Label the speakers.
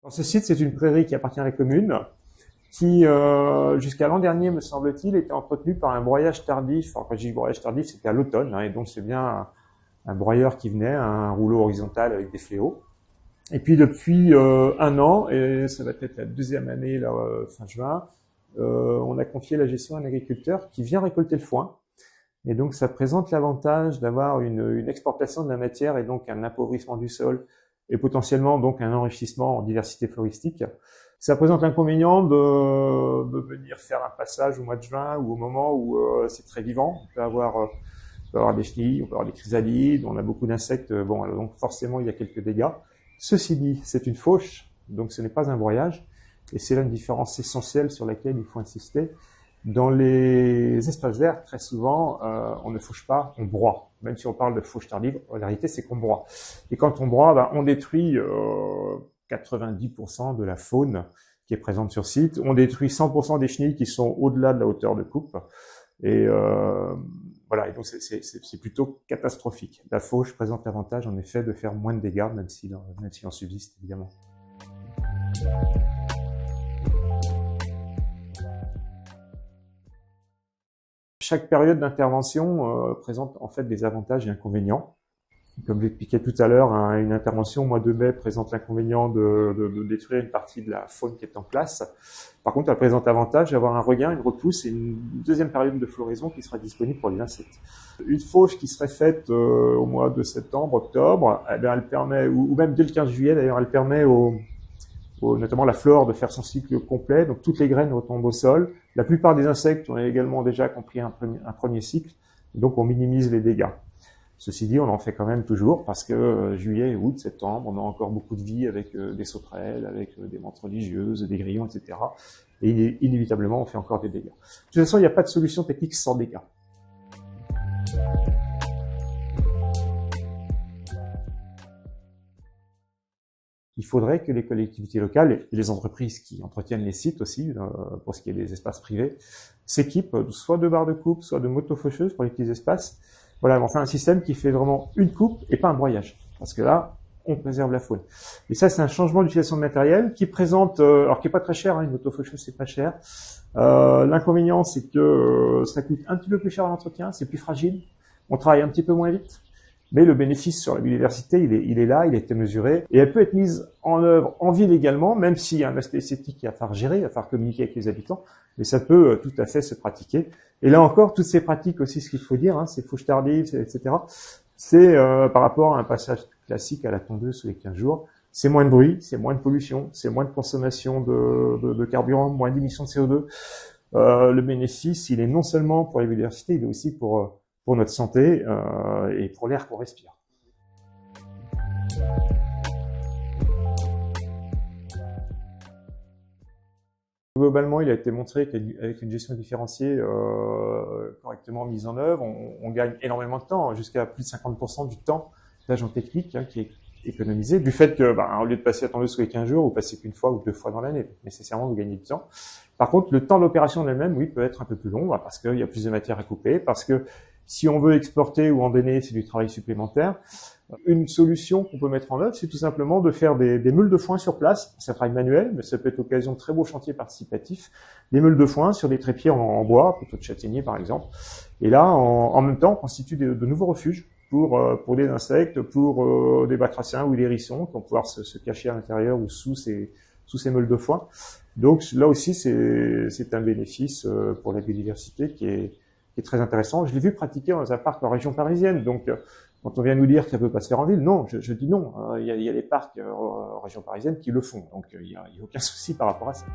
Speaker 1: Alors, ce site, c'est une prairie qui appartient à la commune, qui, jusqu'à l'an dernier, me semble-t-il, était entretenue par un broyage tardif. Alors, quand je dis broyage tardif, c'était à l'automne, et donc c'est bien un broyeur qui venait, un rouleau horizontal avec des fléaux. Et puis depuis un an, et ça va être la deuxième année, là, fin juin, on a confié la gestion à un agriculteur qui vient récolter le foin. Et donc ça présente l'avantage d'avoir une exportation de la matière et donc un appauvrissement du sol et potentiellement donc un enrichissement en diversité floristique. Ça présente l'inconvénient de venir faire un passage au mois de juin ou au moment où c'est très vivant. On peut avoir des chenilles, on peut avoir des chrysalides, on a beaucoup d'insectes. Bon, alors donc forcément il y a quelques dégâts. Ceci dit, c'est une fauche, donc ce n'est pas un broyage. Et c'est là une différence essentielle sur laquelle il faut insister. Dans les espaces verts, très souvent, on ne fauche pas, on broie. Même si on parle de fauche tardive, la réalité c'est qu'on broie. Et quand on broie, on détruit 90% de la faune qui est présente sur site. On détruit 100% des chenilles qui sont au-delà de la hauteur de coupe. Et voilà, et donc c'est plutôt catastrophique. La fauche présente l'avantage, en effet, de faire moins de dégâts, même s'il en subsiste, évidemment. Chaque période d'intervention présente en fait des avantages et inconvénients. Comme je l'expliquais tout à l'heure, une intervention au mois de mai présente l'inconvénient de détruire une partie de la faune qui est en place. Par contre, elle présente l'avantage d'avoir un regain, une repousse et une deuxième période de floraison qui sera disponible pour les insectes. Une fauche qui serait faite au mois de septembre, octobre, eh bien, elle permet, ou même dès le 15 juillet d'ailleurs, elle permet notamment la flore de faire son cycle complet, donc toutes les graines retombent au sol. La plupart des insectes ont également déjà compris un premier cycle, donc on minimise les dégâts. Ceci dit, on en fait quand même toujours parce que juillet, août, septembre, on a encore beaucoup de vie avec des sauterelles, avec des menthes religieuses, des grillons, etc. Et inévitablement, on fait encore des dégâts. De toute façon, il n'y a pas de solution technique sans dégâts. Il faudrait que les collectivités locales et les entreprises qui entretiennent les sites aussi, pour ce qui est des espaces privés, s'équipent soit de barres de coupe, soit de motofaucheuses pour les petits espaces. Voilà, on fait un système qui fait vraiment une coupe et pas un broyage. Parce que là, on préserve la faune. Et ça, c'est un changement d'utilisation de matériel qui présente, alors qui est pas très cher, une motofaucheuse, c'est pas cher. L'inconvénient, c'est que ça coûte un petit peu plus cher à l'entretien, c'est plus fragile, on travaille un petit peu moins vite. Mais le bénéfice sur la biodiversité, il est là, il a été mesuré. Et elle peut être mise en œuvre en ville également, même s'il y a un aspect esthétique qu'il va falloir gérer, il va falloir communiquer avec les habitants. Mais ça peut tout à fait se pratiquer. Et là encore, toutes ces pratiques aussi, ce qu'il faut dire, ces fauches tardives, etc., c'est par rapport à un passage classique à la tondeuse tous les 15 jours. C'est moins de bruit, c'est moins de pollution, c'est moins de consommation de carburant, moins d'émissions de CO2. Le bénéfice, il est non seulement pour la biodiversité, il est aussi pour notre santé et pour l'air qu'on respire. Globalement, il a été montré qu'avec une gestion différenciée correctement mise en œuvre, on gagne énormément de temps, jusqu'à plus de 50% du temps d'agent technique qui est économisé, du fait que, au lieu de passer à tondeuse tous les 15 jours, vous passez qu'une fois ou deux fois dans l'année. Nécessairement, vous gagnez du temps. Par contre, le temps d'opération en elle-même, oui, peut être un peu plus long, parce qu'il y a plus de matière à couper, parce que si on veut exporter ou embainer, c'est du travail supplémentaire. Une solution qu'on peut mettre en œuvre, c'est tout simplement de faire des meules de foin sur place. C'est un travail manuel, mais ça peut être l'occasion de très beaux chantiers participatifs. Des meules de foin sur des trépieds en bois, plutôt de châtaignier par exemple. Et là, en même temps, on constitue de nouveaux refuges pour des insectes, pour des batraciens ou des hérissons qui vont pouvoir se cacher à l'intérieur ou sous ces meules de foin. Donc là aussi, c'est un bénéfice pour la biodiversité qui est très intéressant. Je l'ai vu pratiquer dans un parc en région parisienne. Donc, quand on vient nous dire que ça peut pas se faire en ville, non, je dis non. Il y a des parcs en région parisienne qui le font. Donc, il y a aucun souci par rapport à ça.